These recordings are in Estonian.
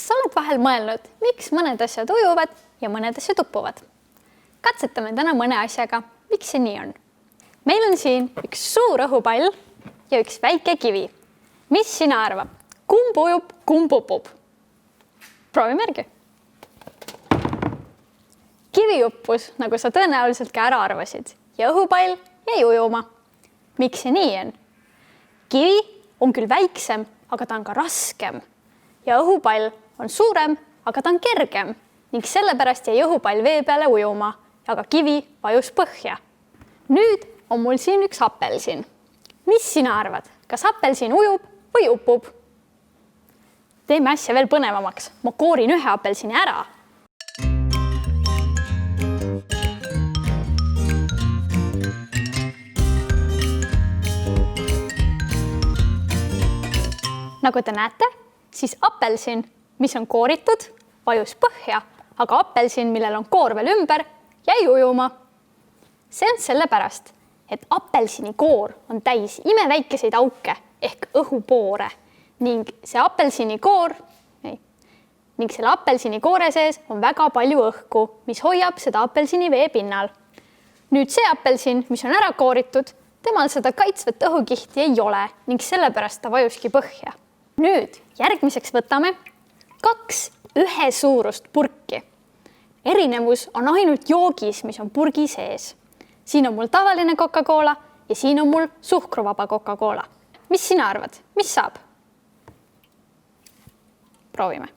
Kas sa oled vahel mõelnud, miks mõned asjad ujuvad ja mõned asjad uppuvad? Katsetame täna mõne asjaga, miks see nii on. Meil on siin üks suur õhupall ja üks väike kivi. Mis sina arvad? Kumb ujub, kumb upub? Proovime järgi. Kivi uppus, nagu sa tõenäoliselt ka ära arvasid, ja õhupall jäi ujuma. Miks see nii on? Kivi on küll väiksem, aga ta on ka raskem. Ja õhupall on suurem, aga ta on kergem ning sellepärast jäi õhupall vee peale ujuma, aga kivi vajus põhja. Nüüd on mul siin üks apelsin. Mis sina arvad? Kas apelsin ujub või upub? Teeme asja veel põnevamaks. Ma koorin ühe apelsini ära. Nagu te näete, siis apelsin, mis on kooritud, vajus põhja, aga apelsin, millel on koor veel ümber, jäi ujuma. See on sellepärast, et apelsini koor on täis imeväikeseid auke ehk õhupoore ning selle apelsini koore sees on väga palju õhku, mis hoiab seda apelsini vee pinnal. Nüüd see apelsin, mis on ära kooritud, temal seda kaitsvat õhukihti ei ole ning sellepärast ta vajuski põhja. Nüüd järgmiseks võtame 2 ühesuurust purki. Erinevus on ainult joogis, mis on purgi sees. Siin on mul tavaline Coca-Cola ja siin on mul suhkruvaba Coca-Cola. Mis sina arvad? Mis saab? Proovime.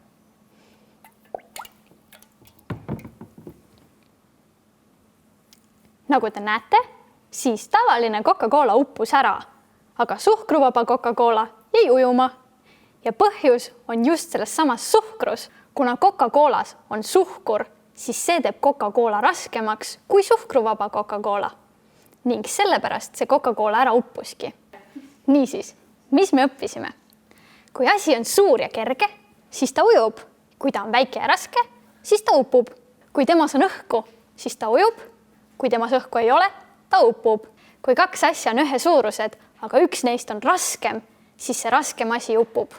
Nagu te näete, siis tavaline Coca-Cola uppus ära, aga suhkruvaba Coca-Cola jäi ujuma. Ja põhjus on just selles samas suhkrus. Kuna Coca-Colas on suhkur, siis see teeb Coca-Cola raskemaks kui suhkruvaba Coca-Cola. Ning sellepärast see Coca-Cola ära uppuski. Niisiis, mis me õppisime? Kui asi on suur ja kerge, siis ta ujub. Kui ta on väike ja raske, siis ta upub. Kui temas on õhku, siis ta ujub. Kui temas õhku ei ole, ta upub. Kui 2 asja on ühe suurused, aga üks neist on raskem, siis see raskem asi upub.